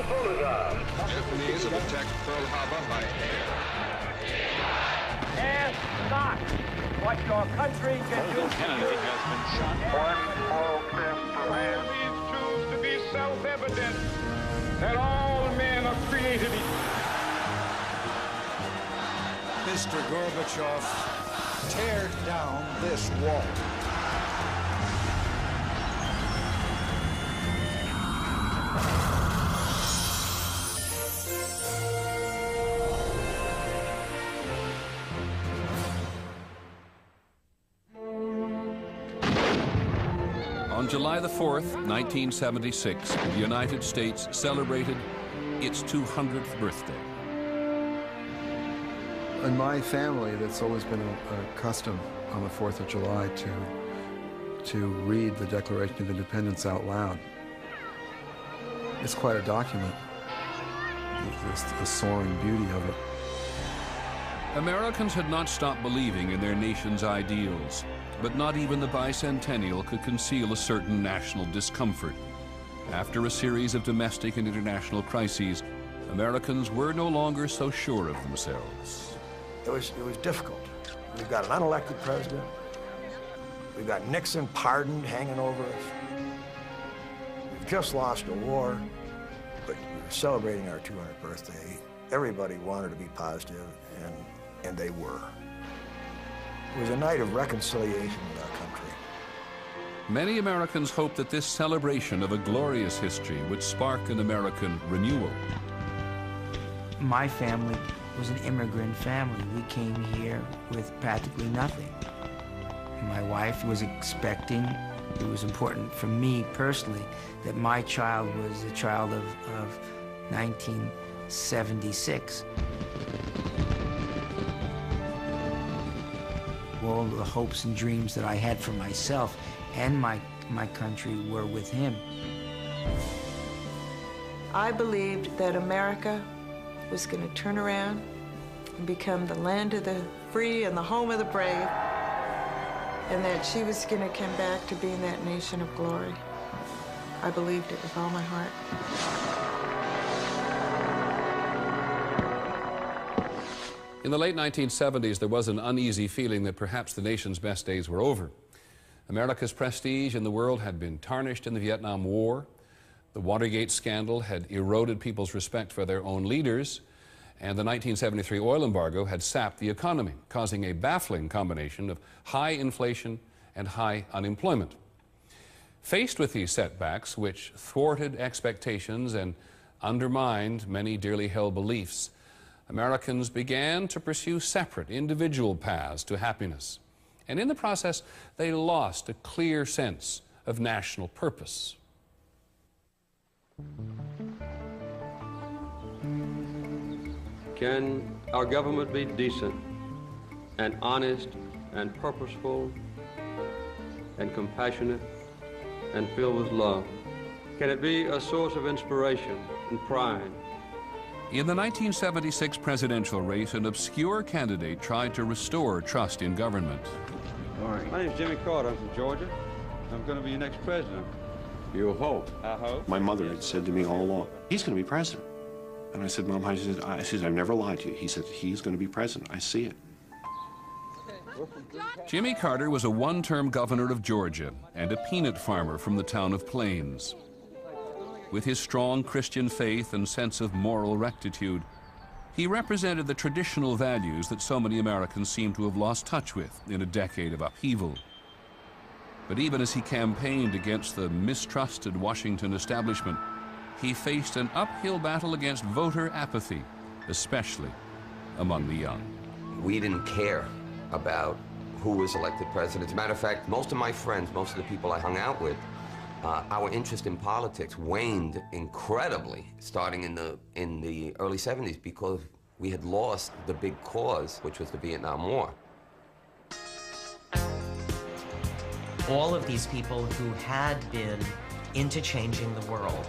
Japanese have attacked Pearl Harbor by air. Ask not what your country can do. Kennedy has been shot. One small step for man. These truths to be self-evident that all men are created equal. Mr. Gorbachev, tear down this wall. On July the 4th, 1976, the United States celebrated its 200th birthday. In my family, that's always been a custom on the 4th of July to read the Declaration of Independence out loud. It's quite a document, the soaring beauty of it. Americans had not stopped believing in their nation's ideals, but not even the bicentennial could conceal a certain national discomfort. After a series of domestic and international crises, Americans were no longer so sure of themselves. It was difficult. We've got an unelected president. We've got Nixon pardoned hanging over us. We've just lost a war, but we were celebrating our 200th birthday. Everybody wanted to be positive, and they were. It was a night of reconciliation with our country. Many Americans hoped that this celebration of a glorious history would spark an American renewal. My family was an immigrant family. We came here with practically nothing. My wife was expecting. It was important for me personally that my child was a child of 1976. All the hopes and dreams that I had for myself and my country were with him. I believed that America was going to turn around and become the land of the free and the home of the brave, and that she was going to come back to being that nation of glory. I believed it with all my heart. In the late 1970s, there was an uneasy feeling that perhaps the nation's best days were over. America's prestige in the world had been tarnished in the Vietnam War. The Watergate scandal had eroded people's respect for their own leaders, and the 1973 oil embargo had sapped the economy, causing a baffling combination of high inflation and high unemployment. Faced with these setbacks, which thwarted expectations and undermined many dearly held beliefs, Americans began to pursue separate individual paths to happiness. And in the process, they lost a clear sense of national purpose. Can our government be decent and honest and purposeful and compassionate and filled with love? Can it be a source of inspiration and pride? In the 1976 presidential race, an obscure candidate tried to restore trust in government. All right. My name's Jimmy Carter. I'm from Georgia. I'm going to be your next president. You hope. I hope. My mother had said to me all along, he's going to be president. And I said, Mom, I said, I've never lied to you. He said, he's going to be president. I see it. Jimmy Carter was a one-term governor of Georgia and a peanut farmer from the town of Plains. With his strong Christian faith and sense of moral rectitude, he represented the traditional values that so many Americans seem to have lost touch with in a decade of upheaval. But even as he campaigned against the mistrusted Washington establishment, he faced an uphill battle against voter apathy, especially among the young. We didn't care about who was elected president. As a matter of fact, most of my friends, most of the people I hung out with, our interest in politics waned incredibly starting in the early 70s because we had lost the big cause, which was the Vietnam War. All of these people who had been into changing the world,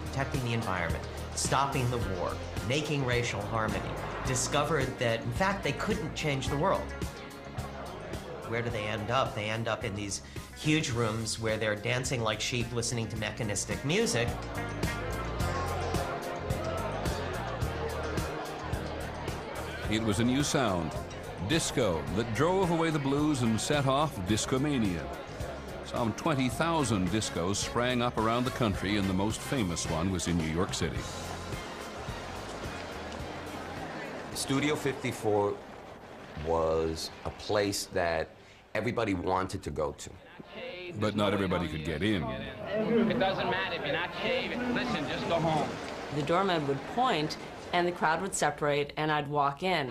protecting the environment, stopping the war, making racial harmony, discovered that, in fact, they couldn't change the world. Where do they end up? They end up in these huge rooms where they're dancing like sheep, listening to mechanistic music. It was a new sound, disco, that drove away the blues and set off discomania. Some 20,000 discos sprang up around the country, and the most famous one was in New York City. Studio 54 was a place that everybody wanted to go to. But not everybody could get in. It doesn't matter if you're not shaving. Listen, just go home. The doorman would point, and the crowd would separate, and I'd walk in.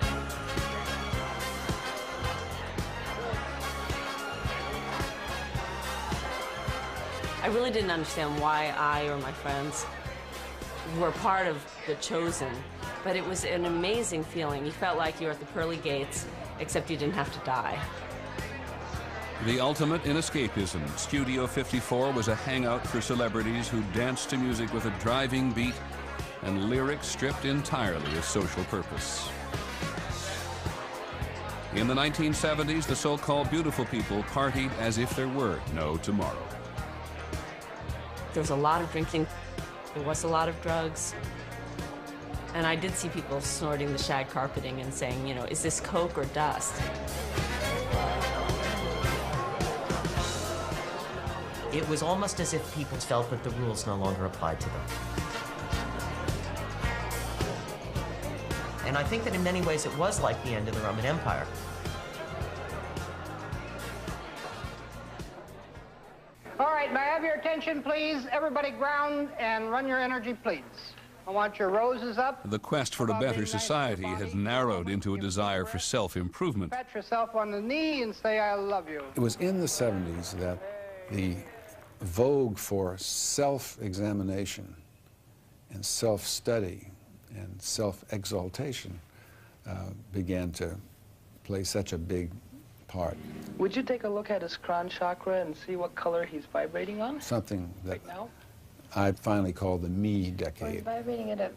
I really didn't understand why I or my friends were part of the chosen, but it was an amazing feeling. You felt like you were at the pearly gates, except you didn't have to die. The ultimate in escapism, Studio 54 was a hangout for celebrities who danced to music with a driving beat and lyrics stripped entirely of social purpose. In the 1970s, the so-called beautiful people partied as if there were no tomorrow. There was a lot of drinking, there was a lot of drugs, and I did see people snorting the shag carpeting and saying, you know, is this coke or dust? It was almost as if people felt that the rules no longer applied to them. And I think that in many ways it was like the end of the Roman Empire. All right, may I have your attention, please? Everybody ground and run your energy, please. I want your roses up. The quest for a better society has narrowed into a desire for self-improvement. Pat yourself on the knee and say, I love you. It was in the 70s that the vogue for self-examination and self-study and self-exaltation began to play such a big part. Would you take a look at his crown chakra and see what color he's vibrating on? Something that right now? I finally call the me He's decade. vibrating at a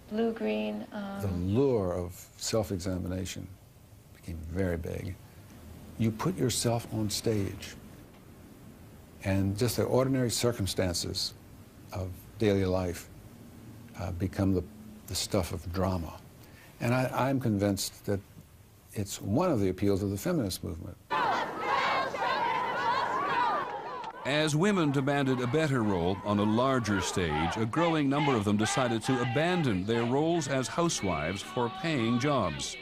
blue-green. The lure of self-examination became very big. You put yourself on stage, and just the ordinary circumstances of daily life become the stuff of drama. And I'm convinced that it's one of the appeals of the feminist movement. As women demanded a better role on a larger stage, a growing number of them decided to abandon their roles as housewives for paying jobs.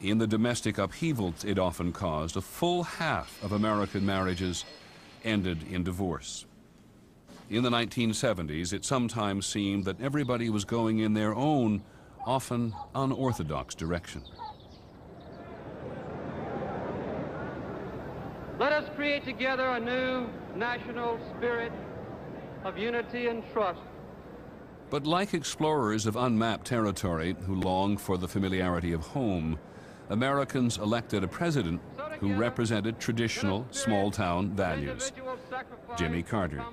In the domestic upheaval it often caused, a full half of American marriages ended in divorce. In the 1970s, it sometimes seemed that everybody was going in their own, often unorthodox direction. Let us create together a new national spirit of unity and trust. But like explorers of unmapped territory who long for the familiarity of home, Americans elected a president who represented traditional small-town values, Jimmy Carter.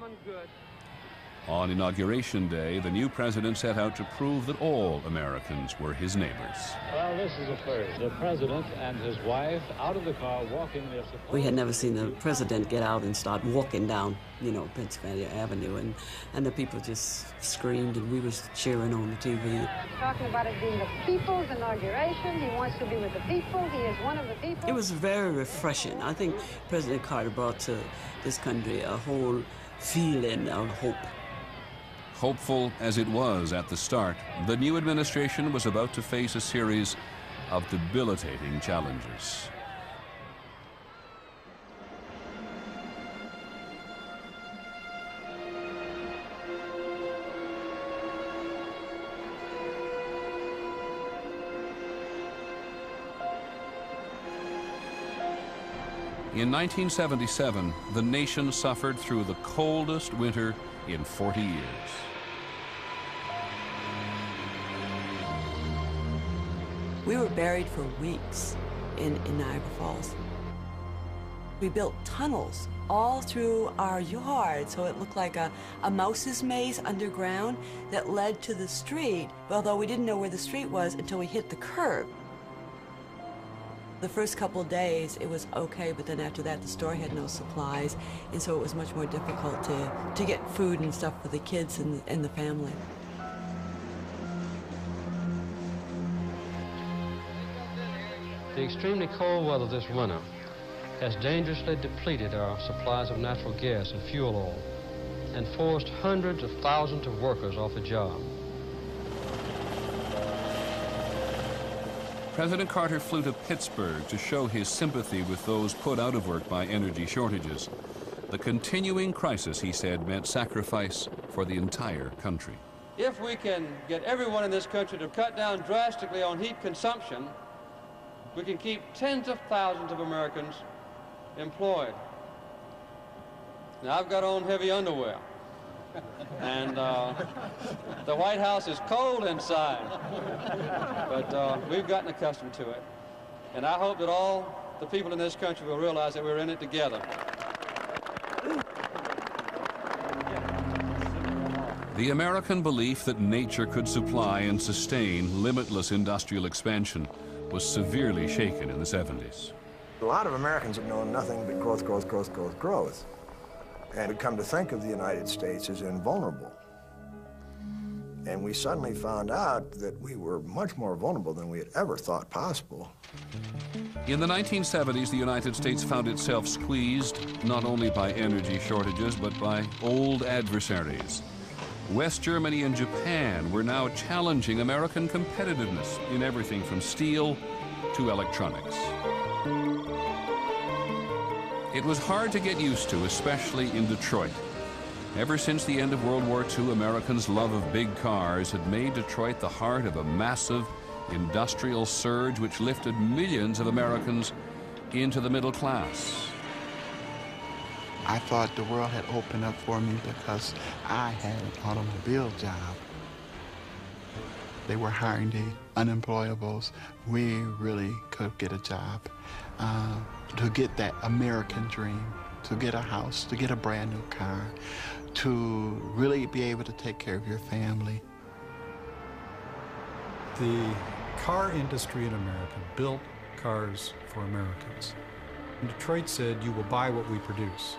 On Inauguration Day, the new president set out to prove that all Americans were his neighbors. Well, this is a first. The president and his wife out of the car walking their... We had never seen the president get out and start walking down, you know, Pennsylvania Avenue, and the people just screamed, and we was cheering on the TV. Talking about it being the people's inauguration. He wants to be with the people. He is one of the people. It was very refreshing. I think President Carter brought to this country a whole feeling of hope. Hopeful as it was at the start, the new administration was about to face a series of debilitating challenges. In 1977, the nation suffered through the coldest winter in 40 years. We were buried for weeks in Niagara Falls. We built tunnels all through our yard, so it looked like a mouse's maze underground that led to the street, although we didn't know where the street was until we hit the curb. The first couple of days, it was okay, but then after that, the store had no supplies, and so it was much more difficult to get food and stuff for the kids and the family. The extremely cold weather this winter has dangerously depleted our supplies of natural gas and fuel oil and forced hundreds of thousands of workers off a job. President Carter flew to Pittsburgh to show his sympathy with those put out of work by energy shortages. The continuing crisis, he said, meant sacrifice for the entire country. If we can get everyone in this country to cut down drastically on heat consumption, we can keep tens of thousands of Americans employed. Now, I've got on heavy underwear, and the White House is cold inside, but we've gotten accustomed to it. And I hope that all the people in this country will realize that we're in it together. The American belief that nature could supply and sustain limitless industrial expansion was severely shaken in the 70s. A lot of Americans have known nothing but growth, growth, growth, growth, growth. And we come to think of the United States as invulnerable. And we suddenly found out that we were much more vulnerable than we had ever thought possible. In the 1970s, the United States found itself squeezed not only by energy shortages, but by old adversaries. West Germany and Japan were now challenging American competitiveness in everything from steel to electronics. It was hard to get used to, especially in Detroit. Ever since the end of World War II, Americans' love of big cars had made Detroit the heart of a massive industrial surge which lifted millions of Americans into the middle class. I thought the world had opened up for me because I had an automobile job. They were hiring the unemployables. We really could get a job to get that American dream, to get a house, to get a brand new car, to really be able to take care of your family. The car industry in America built cars for Americans. And Detroit said, you will buy what we produce.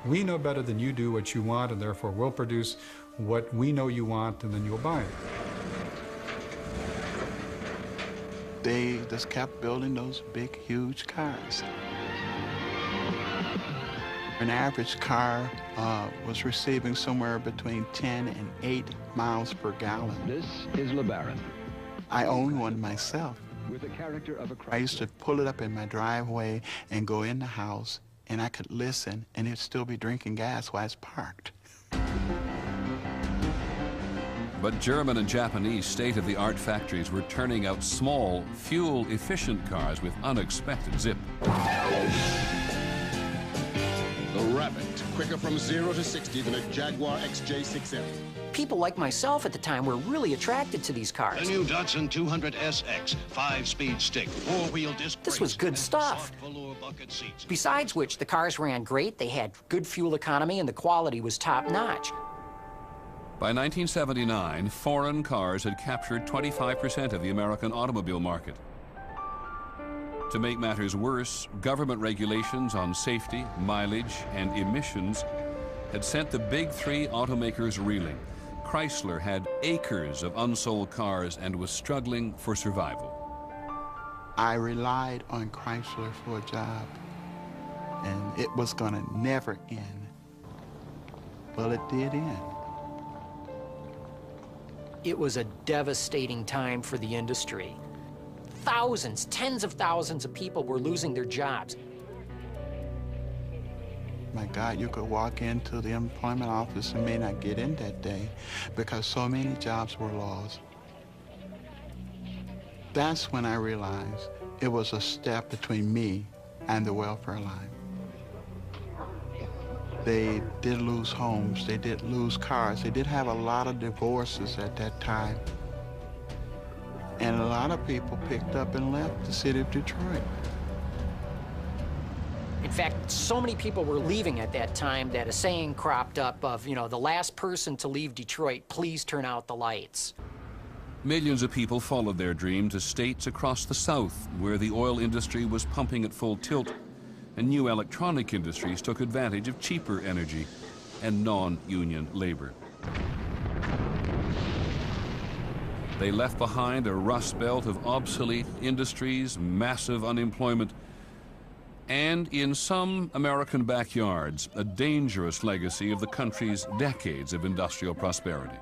We know better than you do what you want, and therefore we'll produce what we know you want, and then you'll buy it. They just kept building those big, huge cars. An average car was receiving somewhere between 10 and 8 miles per gallon. This is LeBaron. I own one myself. With the character of a I used to pull it up in my driveway and go in the house, and I could listen, and it'd still be drinking gas while it's parked. But German and Japanese state-of-the-art factories were turning out small, fuel-efficient cars with unexpected zip. The Rabbit, quicker from 0 to 60 than a Jaguar XJ6M. People like myself at the time were really attracted to these cars. The new Datsun 200 SX, 5-speed stick, 4-wheel disc brakes. This was good stuff. Besides which, the cars ran great, they had good fuel economy, and the quality was top-notch. By 1979, foreign cars had captured 25% of the American automobile market. To make matters worse, government regulations on safety, mileage, and emissions had sent the big three automakers reeling. Chrysler had acres of unsold cars and was struggling for survival. I relied on Chrysler for a job, and it was going to never end. Well, it did end. It was a devastating time for the industry. Thousands, tens of thousands of people were losing their jobs. My God, you could walk into the employment office and may not get in that day because so many jobs were lost. That's when I realized it was a step between me and the welfare line. They did lose homes, they did lose cars, they did have a lot of divorces at that time. And a lot of people picked up and left the city of Detroit. In fact, so many people were leaving at that time that a saying cropped up of, you know, the last person to leave Detroit, please turn out the lights. Millions of people followed their dream to states across the South, where the oil industry was pumping at full tilt, and new electronic industries took advantage of cheaper energy and non-union labor. They left behind a rust belt of obsolete industries, massive unemployment, and in some American backyards, a dangerous legacy of the country's decades of industrial prosperity.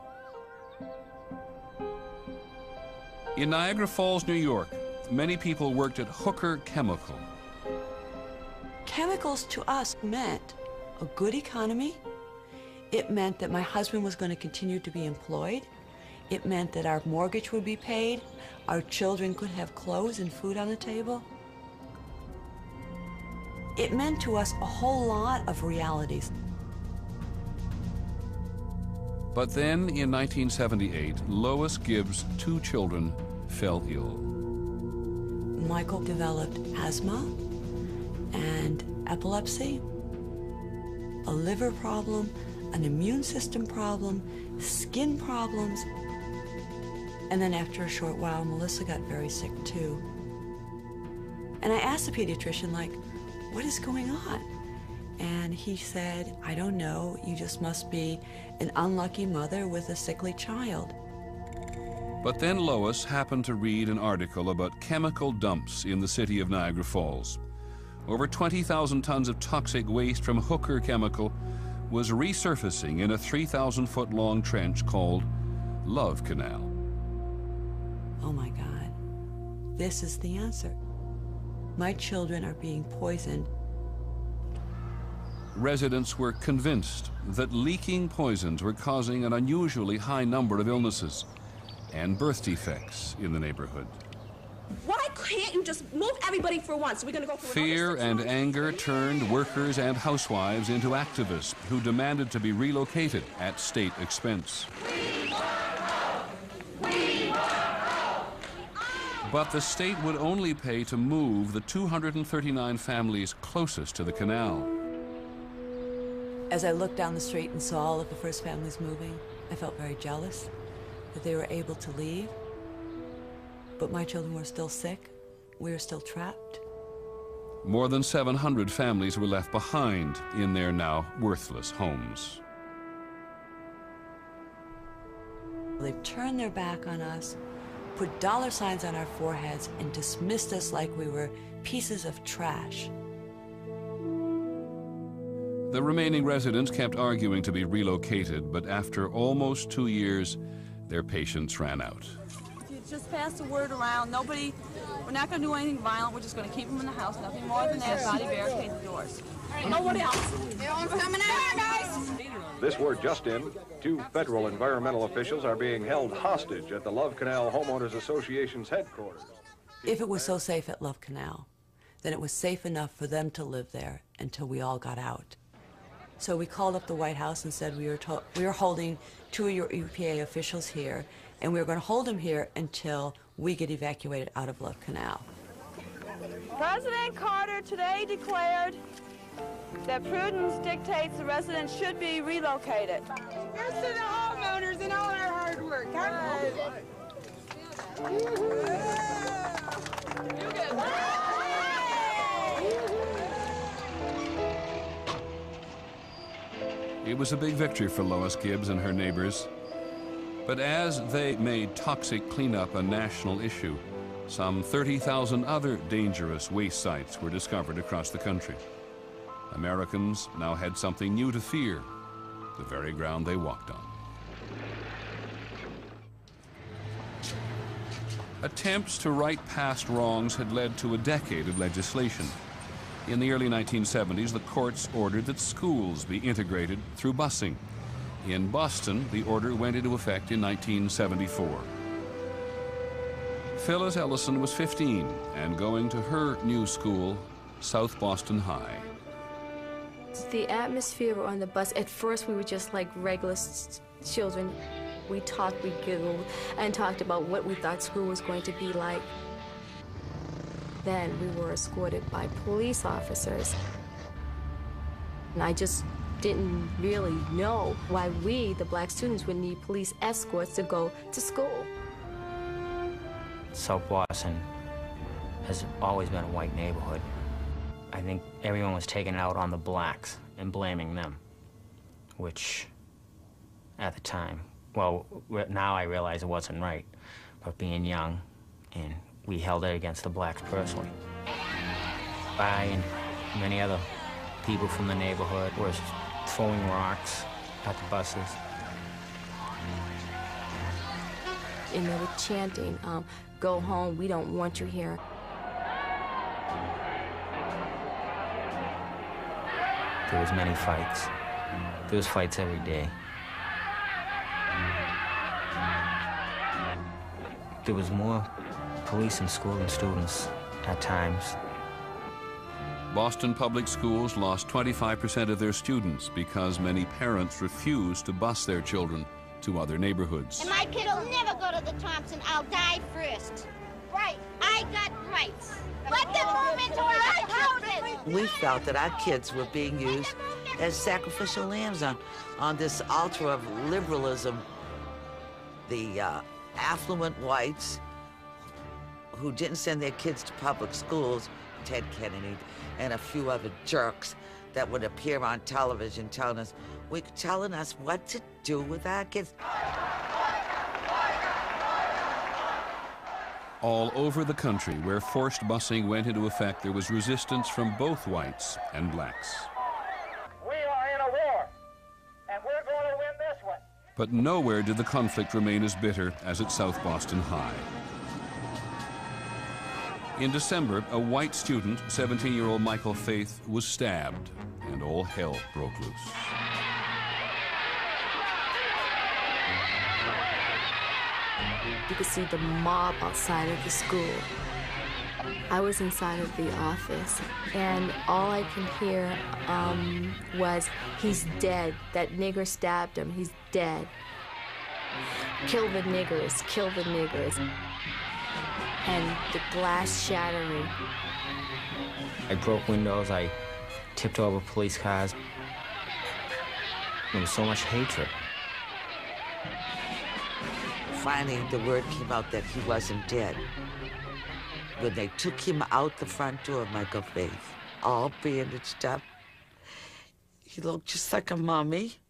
In Niagara Falls, New York, many people worked at Hooker Chemical. Chemicals to us meant a good economy. It meant that my husband was going to continue to be employed. It meant that our mortgage would be paid, our children could have clothes and food on the table. It meant to us a whole lot of realities. But then, in 1978, Lois Gibbs' 2 children fell ill. Michael developed asthma and epilepsy, a liver problem, an immune system problem, skin problems. And then after a short while, Melissa got very sick too. And I asked the pediatrician, like, what is going on? And he said, I don't know, you just must be an unlucky mother with a sickly child. But then Lois happened to read an article about chemical dumps in the city of Niagara Falls. Over 20,000 tons of toxic waste from Hooker Chemical was resurfacing in a 3,000-foot-long trench called Love Canal. Oh my God, this is the answer. My children are being poisoned. Residents were convinced that leaking poisons were causing an unusually high number of illnesses and birth defects in the neighborhood. Why can't you just move everybody for once? We're going to go for Fear and anger turned workers and housewives into activists who demanded to be relocated at state expense. But the state would only pay to move the 239 families closest to the canal. As I looked down the street and saw all of the first families moving, I felt very jealous that they were able to leave. But my children were still sick. We were still trapped. More than 700 families were left behind in their now worthless homes. They've turned their back on us, put dollar signs on our foreheads, and dismissed us like we were pieces of trash. The remaining residents kept arguing to be relocated, but after almost 2 years, their patience ran out. If you just pass the word around, we're not going to do anything violent. We're just going to keep them in the house. Nothing more than that. Body barricade the doors. Nobody else. Everyone's coming out, guys. This word just in, 2 federal environmental officials are being held hostage at the Love Canal Homeowners Association's headquarters. If it was so safe at Love Canal, then it was safe enough for them to live there until we all got out. So we called up the White House and said we were holding 2 of your EPA officials here, and we were going to hold them here until we get evacuated out of Love Canal. President Carter today declared that prudence dictates the residents should be relocated. Here's to the homeowners and all their hard work. It was a big victory for Lois Gibbs and her neighbors. But as they made toxic cleanup a national issue, some 30,000 other dangerous waste sites were discovered across the country. Americans now had something new to fear, the very ground they walked on. Attempts to right past wrongs had led to a decade of legislation. In the early 1970s, the courts ordered that schools be integrated through busing. In Boston, the order went into effect in 1974. Phyllis Ellison was 15 and going to her new school, South Boston High. The atmosphere on the bus, at first we were just like regular children. We talked, we giggled, and talked about what we thought school was going to be like. Then we were escorted by police officers. And I just didn't really know why we, the black students, would need police escorts to go to school. South Boston has always been a white neighborhood. I think everyone was taking it out on the blacks and blaming them, which at the time, well, now I realize it wasn't right. about being young, and we held it against the blacks personally. I and many other people from the neighborhood were throwing rocks at the buses. And they were chanting, "Go home, we don't want you here." There was many fights. There was fights every day. There was more police in school than students at times. Boston public schools lost 25% of their students because many parents refused to bus their children to other neighborhoods. And my kid will never go to the Thompson. I'll die first. Right. I got rights. Let them move into our houses. We felt that our kids were being used as sacrificial lambs on this altar of liberalism. The affluent whites who didn't send their kids to public schools, Ted Kennedy, and a few other jerks that would appear on television telling us what to do with our kids. All over the country where forced busing went into effect, there was resistance from both whites and blacks. We are in a war, and we're going to win this one. But nowhere did the conflict remain as bitter as at South Boston High. In December, a white student, 17-year-old Michael Faith, was stabbed, and all hell broke loose. You could see the mob outside of the school. I was inside of the office, and all I can hear was, "He's dead. That nigger stabbed him. He's dead. Kill the niggers, kill the niggers." And the glass shattering. I broke windows, I tipped over police cars. There was so much hatred. Finally, the word came out that he wasn't dead. When they took him out the front door, Michael Faith, all bandaged up, he looked just like a mummy,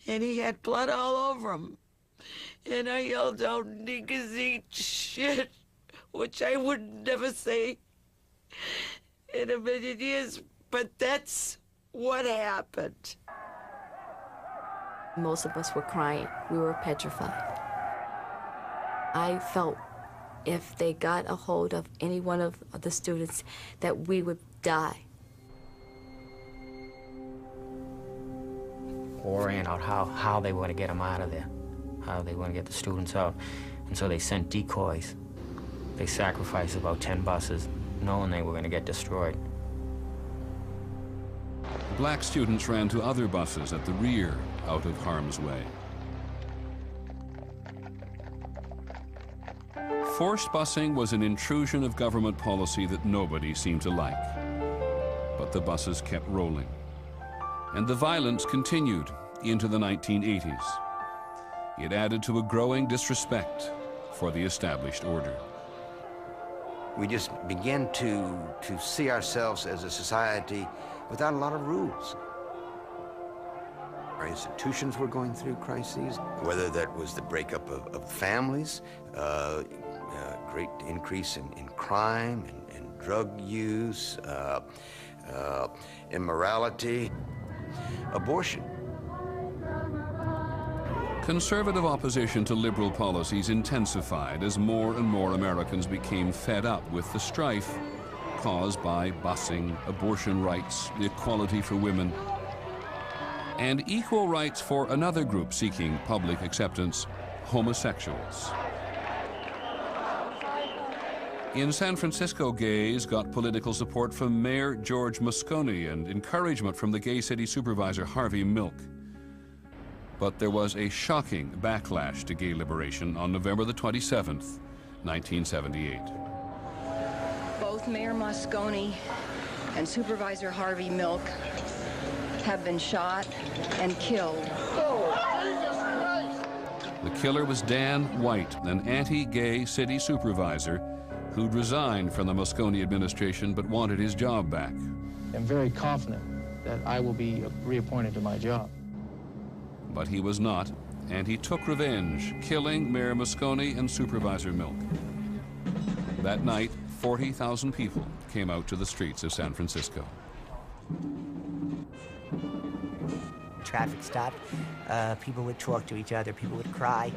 and he had blood all over him. And I yelled out, "Niggas eat shit," which I would never say in a million years, but that's what happened. Most of us were crying. We were petrified. I felt if they got a hold of any one of the students that we would die. Worrying out how they were going to get them out of there, how they were going to get the students out. And so they sent decoys. They sacrificed about 10 buses, knowing they were going to get destroyed. Black students ran to other buses at the rear, out of harm's way. Forced busing was an intrusion of government policy that nobody seemed to like. But the buses kept rolling. And the violence continued into the 1980s. It added to a growing disrespect for the established order. We just began to see ourselves as a society without a lot of rules. Our institutions were going through crises, whether that was the breakup of families, great increase in crime and drug use, immorality, abortion. Conservative opposition to liberal policies intensified as more and more Americans became fed up with the strife caused by busing, abortion rights, equality for women, and equal rights for another group seeking public acceptance, homosexuals. In San Francisco, gays got political support from Mayor George Moscone and encouragement from the gay city supervisor Harvey Milk. But there was a shocking backlash to gay liberation on November the 27th, 1978. Both Mayor Moscone and Supervisor Harvey Milk have been shot and killed. The killer was Dan White, an anti-gay city supervisor who'd resigned from the Moscone administration but wanted his job back. I'm very confident that I will be reappointed to my job. But he was not, and he took revenge, killing Mayor Moscone and Supervisor Milk. That night, 40,000 people came out to the streets of San Francisco. Traffic stopped. People would talk to each other. People would cry.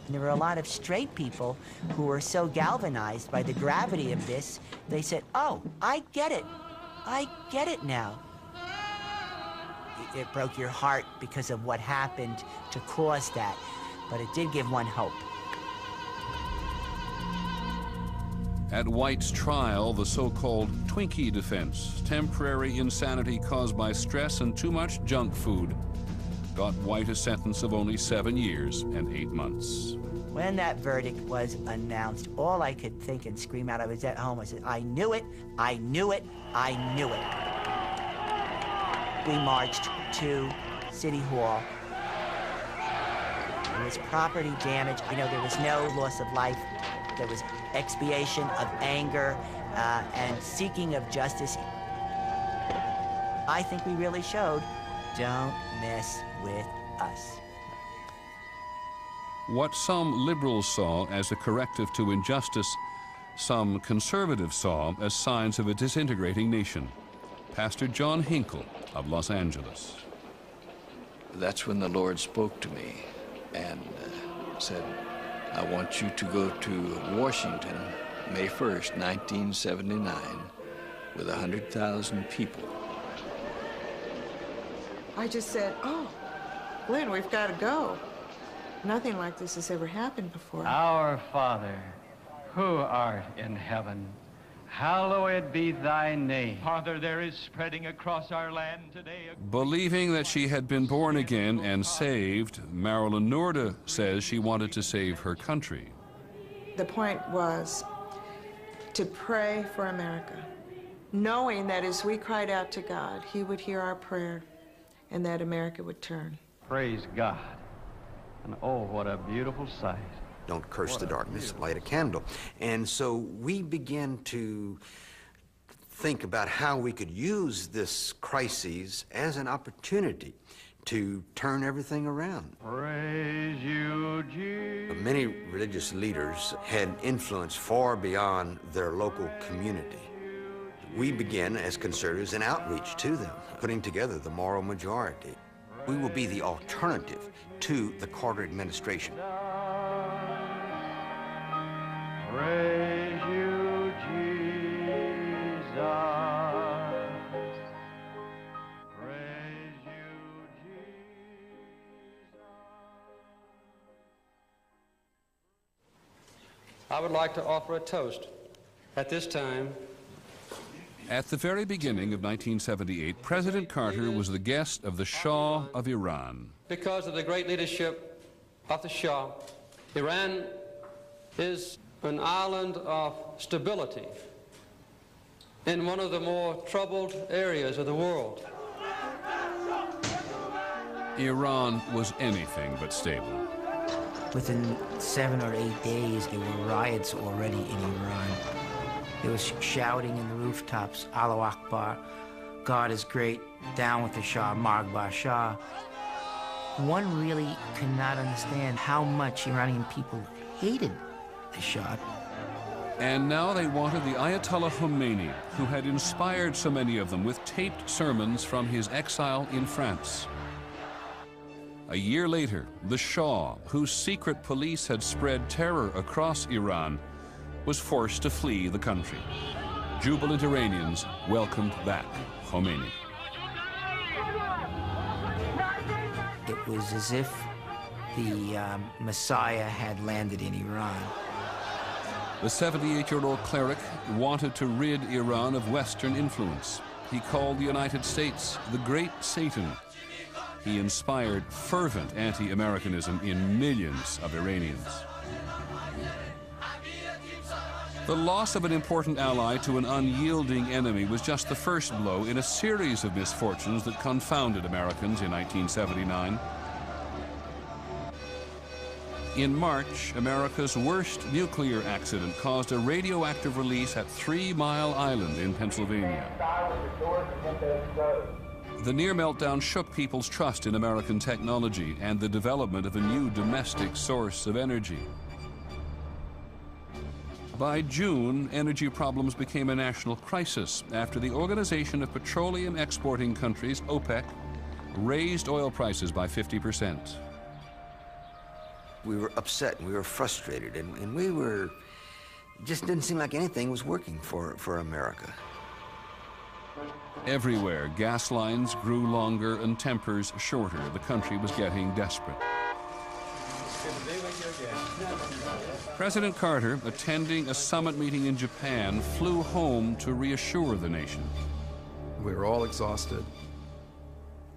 And there were a lot of straight people who were so galvanized by the gravity of this, they said, "Oh, I get it. I get it now." It broke your heart because of what happened to cause that, but it did give one hope. At White's trial, the so-called Twinkie defense, temporary insanity caused by stress and too much junk food, got White a sentence of only 7 years and 8 months. When that verdict was announced, all I could think and scream out, I was at home, I said, "I knew it, I knew it, I knew it." We marched to City Hall. There was property damage. You know, there was no loss of life. There was expiation of anger and seeking of justice. I think we really showed, don't mess with us. What some liberals saw as a corrective to injustice, some conservatives saw as signs of a disintegrating nation. Pastor John Hinkle of Los Angeles. That's when the Lord spoke to me and said, "I want you to go to Washington, May 1st, 1979, with 100,000 people." I just said, "Oh, Glenn, we've got to go. Nothing like this has ever happened before." Our Father, who art in heaven, hallowed be thy name. Father, there is spreading across our land today. Believing that she had been born again and saved, Marilyn Noorda says she wanted to save her country. The point was to pray for America, knowing that as we cried out to God, He would hear our prayer and that America would turn. Praise God. And oh, what a beautiful sight. Don't curse the darkness, light a candle. And so we began to think about how we could use this crisis as an opportunity to turn everything around. Praise you, Jesus. Many religious leaders had influence far beyond their local community. We began, as conservatives, an outreach to them, putting together the moral majority. We will be the alternative to the Carter administration. Praise you, Jesus. Praise you, Jesus. I would like to offer a toast at this time. At the very beginning of 1978, President Carter was the guest of the Shah of Iran. Because of the great leadership of the Shah, Iran is an island of stability in one of the more troubled areas of the world. Iran was anything but stable. Within 7 or 8 days, there were riots already in Iran. There was shouting in the rooftops, Allahu Akbar, God is great, down with the Shah, Margbar Shah. One really could not understand how much Iranian people hated the Shah. And now they wanted the Ayatollah Khomeini, who had inspired so many of them with taped sermons from his exile in France. A year later, the Shah, whose secret police had spread terror across Iran, was forced to flee the country. Jubilant Iranians welcomed back Khomeini. It was as if the Messiah had landed in Iran. The 78-year-old cleric wanted to rid Iran of Western influence. He called the United States the Great Satan. He inspired fervent anti-Americanism in millions of Iranians. The loss of an important ally to an unyielding enemy was just the first blow in a series of misfortunes that confounded Americans in 1979. In March, America's worst nuclear accident caused a radioactive release at 3 Mile Island in Pennsylvania. The near meltdown shook people's trust in American technology and the development of a new domestic source of energy. By June, energy problems became a national crisis after the Organization of Petroleum Exporting Countries, OPEC, raised oil prices by 50%. We were upset, we were frustrated, and we were, just didn't seem like anything was working for America. Everywhere, gas lines grew longer and tempers shorter. The country was getting desperate. President Carter, attending a summit meeting in Japan, flew home to reassure the nation. We were all exhausted.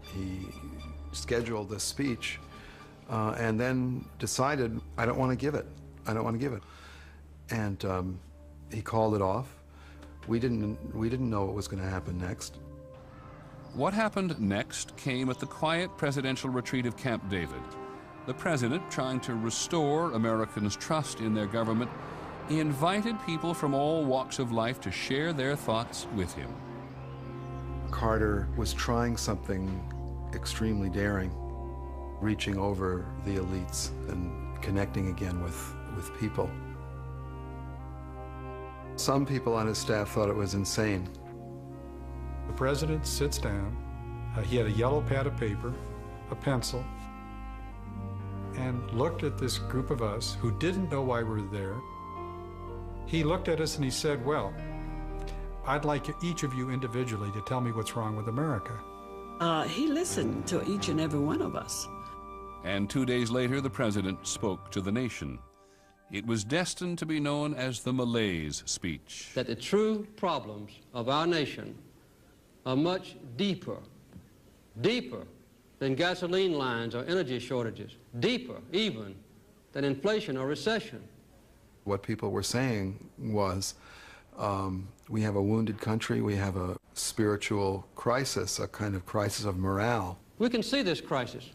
He scheduled this speech and then decided, I don't want to give it. I don't want to give it. And he called it off. We didn't know what was going to happen next. What happened next came at the quiet presidential retreat of Camp David. The president, trying to restore Americans' trust in their government, invited people from all walks of life to share their thoughts with him. Carter was trying something extremely daring, reaching over the elites and connecting again with people. Some people on his staff thought it was insane. The president sits down. He had a yellow pad of paper, a pencil, and looked at this group of us who didn't know why we were there. He looked at us and he said, well, I'd like each of you individually to tell me what's wrong with America. He listened to each and every one of us. And 2 days later, the president spoke to the nation. It was destined to be known as the Malaise speech. That the true problems of our nation are much deeper than gasoline lines or energy shortages, deeper even than inflation or recession. What people were saying was, we have a wounded country, we have a spiritual crisis, a kind of crisis of morale. We can see this crisis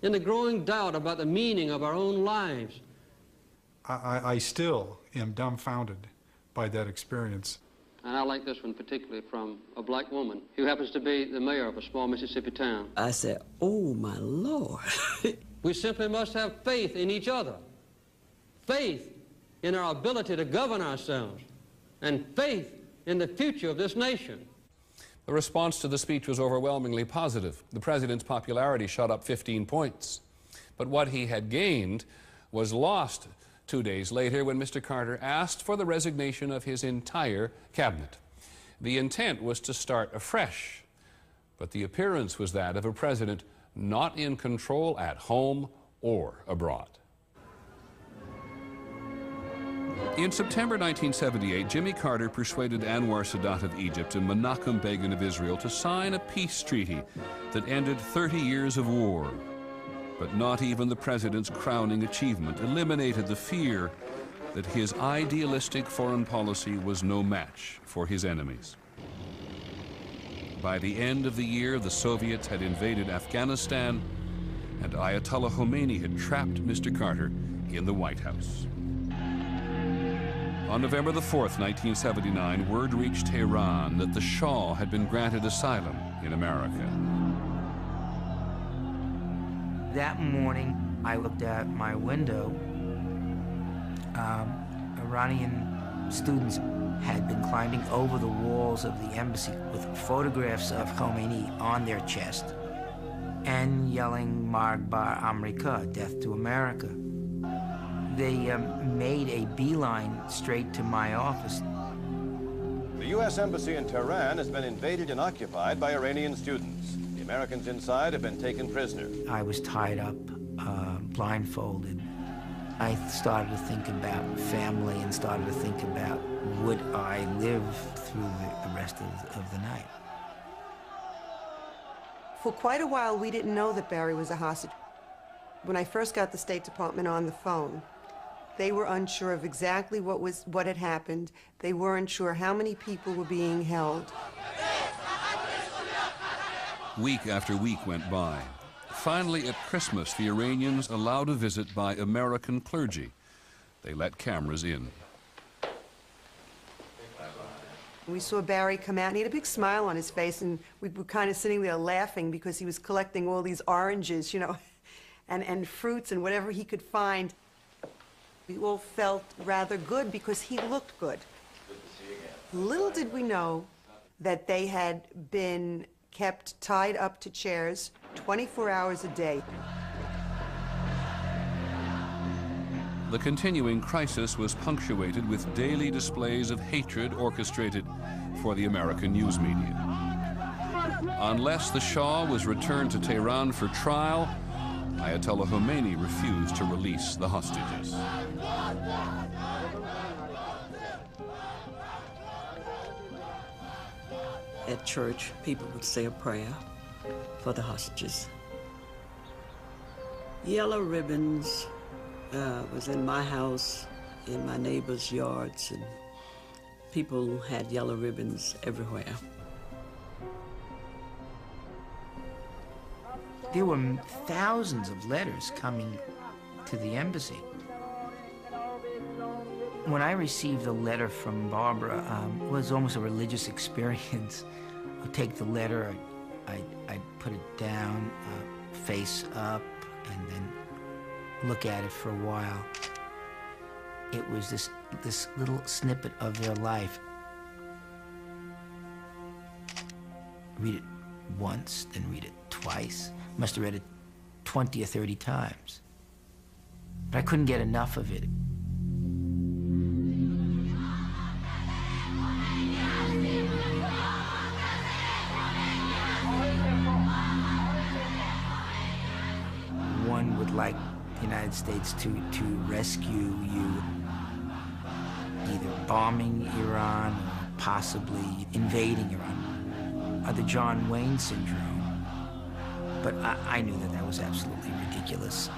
in the growing doubt about the meaning of our own lives. I still am dumbfounded by that experience. And I like this one particularly from a black woman who happens to be the mayor of a small Mississippi town. I said, oh my Lord. We simply must have faith in each other, faith in our ability to govern ourselves, and faith in the future of this nation. The response to the speech was overwhelmingly positive. The president's popularity shot up 15 points. But what he had gained was lost 2 days later when Mr. Carter asked for the resignation of his entire cabinet. The intent was to start afresh, but the appearance was that of a president not in control at home or abroad. In September 1978, Jimmy Carter persuaded Anwar Sadat of Egypt and Menachem Begin of Israel to sign a peace treaty that ended 30 years of war. But not even the president's crowning achievement eliminated the fear that his idealistic foreign policy was no match for his enemies. By the end of the year, the Soviets had invaded Afghanistan, and Ayatollah Khomeini had trapped Mr. Carter in the White House. On November the 4th, 1979, word reached Tehran that the Shah had been granted asylum in America. That morning, I looked out my window. Iranian students had been climbing over the walls of the embassy with photographs of Khomeini on their chest and yelling Marg Bar America, death to America. They made a beeline straight to my office. The U.S. Embassy in Tehran has been invaded and occupied by Iranian students. The Americans inside have been taken prisoner. I was tied up, blindfolded. I started to think about family and started to think about, would I live through the rest of the night? For quite a while, we didn't know that Barry was a hostage. When I first got the State Department on the phone, they were unsure of exactly what had happened. They weren't sure how many people were being held. Week after week went by. Finally, at Christmas, the Iranians allowed a visit by American clergy. They let cameras in. We saw Barry come out, and he had a big smile on his face, and we were kind of sitting there laughing because he was collecting all these oranges, you know, and fruits and whatever he could find. We all felt rather good because he looked good. Good to see you again. Little did we know that they had been kept tied up to chairs 24 hours a day. The continuing crisis was punctuated with daily displays of hatred orchestrated for the American news media. Unless the Shah was returned to Tehran for trial, Ayatollah Khomeini refused to release the hostages. At church, people would say a prayer for the hostages. Yellow ribbons was in my house, in my neighbors' yards, and people had yellow ribbons everywhere. There were thousands of letters coming to the embassy. When I received a letter from Barbara, it was almost a religious experience. I'd take the letter, I'd put it down, face up, and then look at it for a while. It was this little snippet of their life. Read it once, then read it twice. Must have read it 20 or 30 times. But I couldn't get enough of it. One would like the United States to rescue you, either bombing Iran or possibly invading Iran, or the John Wayne syndrome. But I knew that that was absolutely ridiculous.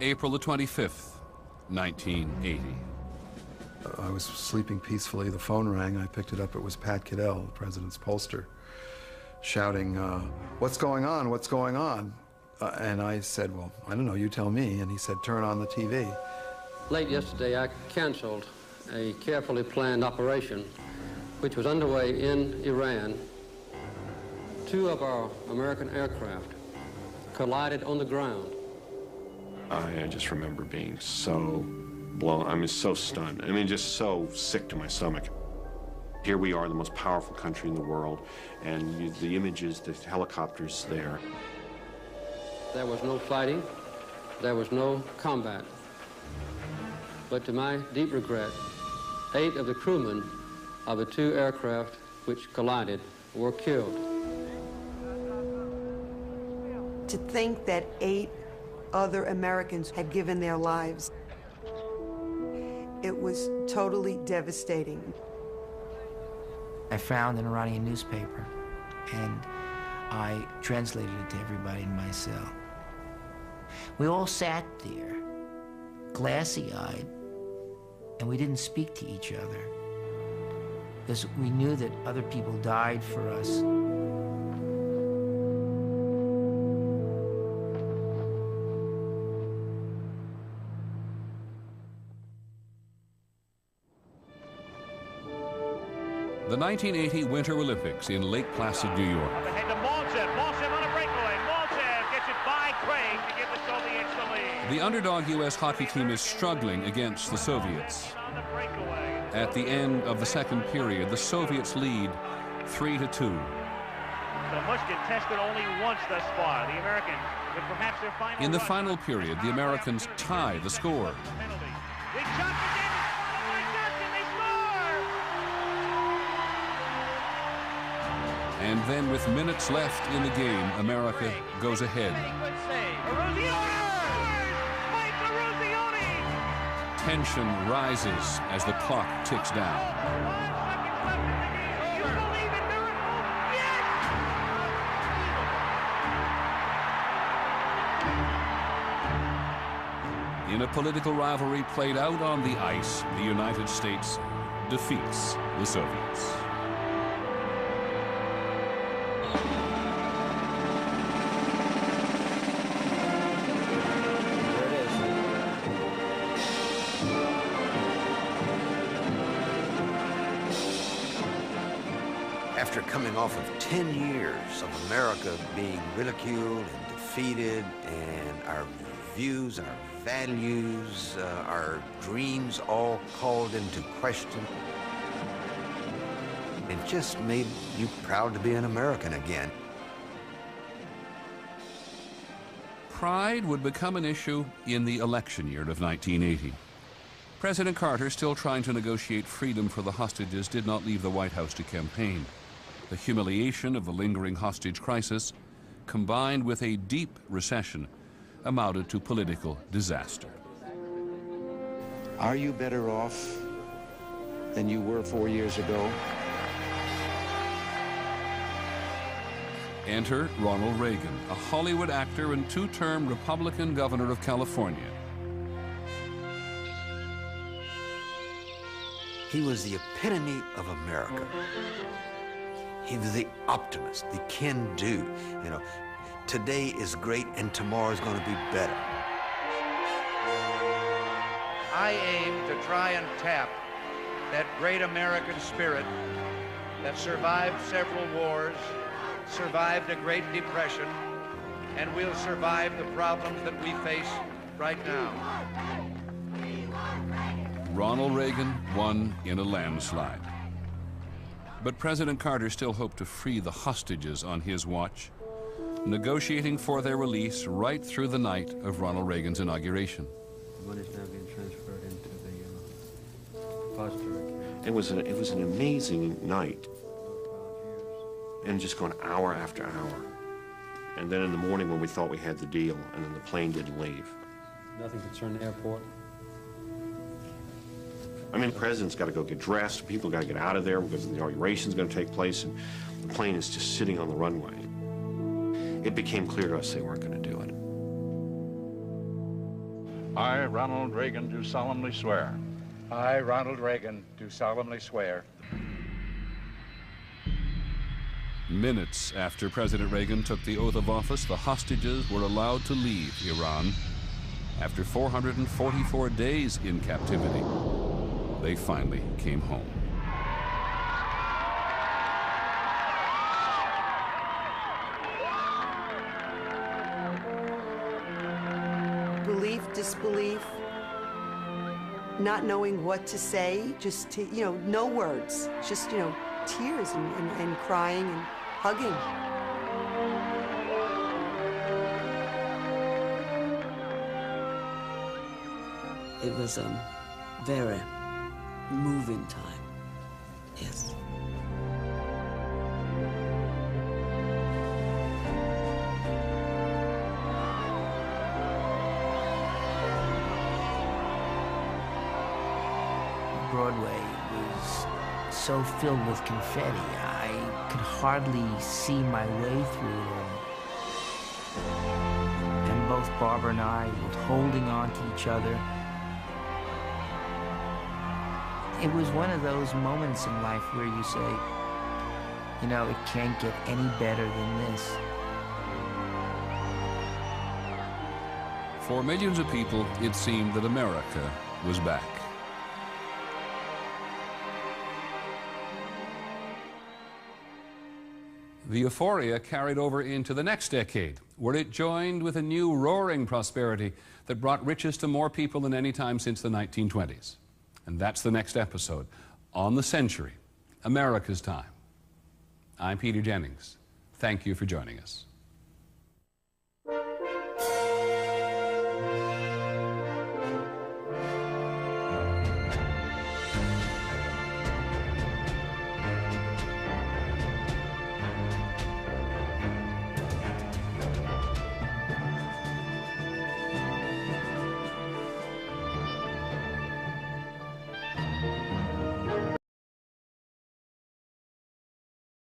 April the 25th, 1980. I was sleeping peacefully. The phone rang. I picked it up. It was Pat Caddell, the president's pollster, shouting, "What's going on? What's going on?" And I said, "Well, I don't know. You tell me." And he said, "Turn on the TV." Late yesterday, I canceled a carefully planned operation which was underway in Iran. Two of our American aircraft collided on the ground. I just remember being so blown, I mean, so stunned. I mean, just so sick to my stomach. Here we are, the most powerful country in the world, and the images, the helicopters there. There was no fighting, there was no combat. But to my deep regret, 8 of the crewmen of the 2 aircraft which collided were killed. To think that 8 other Americans had given their lives, it was totally devastating. I found an Iranian newspaper, and I translated it to everybody in my cell. We all sat there, glassy-eyed, and we didn't speak to each other, because we knew that other people died for us. The 1980 Winter Olympics in Lake Placid, New York. Ahead to Maltsev. Maltsev on a breakaway. Maltsev gets it by Craig to give the Soviets the lead. The underdog U.S. hockey team is struggling against the Soviets. At the end of the second period, the Soviets lead 3-2. So much contested only once thus far. The Americans, with perhaps their final In the run. final period, the Americans tie the score. Big shot for Davis. Oh my God, can they score? And then with minutes left in the game, America goes ahead. Tension rises as the clock ticks down. In a political rivalry played out on the ice, the United States defeats the Soviets. After coming off of 10 years of America being ridiculed and defeated, and our views, our values, our dreams all called into question, it just made you proud to be an American again. Pride would become an issue in the election year of 1980. President Carter, still trying to negotiate freedom for the hostages, did not leave the White House to campaign. The humiliation of the lingering hostage crisis, combined with a deep recession, amounted to political disaster. Are you better off than you were 4 years ago? Enter Ronald Reagan, a Hollywood actor and two-term Republican governor of California. He was the epitome of America. He was the optimist, the can-do. You know, today is great and tomorrow's going to be better. I aim to try and tap that great American spirit that survived several wars, survived a Great Depression, and will survive the problems that we face right now. Ronald Reagan won in a landslide. But President Carter still hoped to free the hostages on his watch, negotiating for their release right through the night of Ronald Reagan's inauguration. The money's now being transferred into the depository. It was an amazing night. And just going hour after hour. And then in the morning when we thought we had the deal, and then the plane didn't leave. Nothing concerning the airport? I mean, the president's got to go get dressed, people got to get out of there because the inauguration's going to take place, and the plane is just sitting on the runway. It became clear to us they weren't going to do it. I, Ronald Reagan, do solemnly swear. I, Ronald Reagan, do solemnly swear. Minutes after President Reagan took the oath of office, the hostages were allowed to leave Iran. After 444 days in captivity, they finally came home. Belief, disbelief, not knowing what to say, just, no words, just, tears and crying and hugging. It was a very moving time, yes. Broadway was so filled with confetti, I could hardly see my way through it all. And both Barbara and I were holding on to each other. It was one of those moments in life where you say, it can't get any better than this. For millions of people, it seemed that America was back. The euphoria carried over into the next decade, where it joined with a new roaring prosperity that brought riches to more people than any time since the 1920s. And that's the next episode, On the Century, America's Time. I'm Peter Jennings. Thank you for joining us.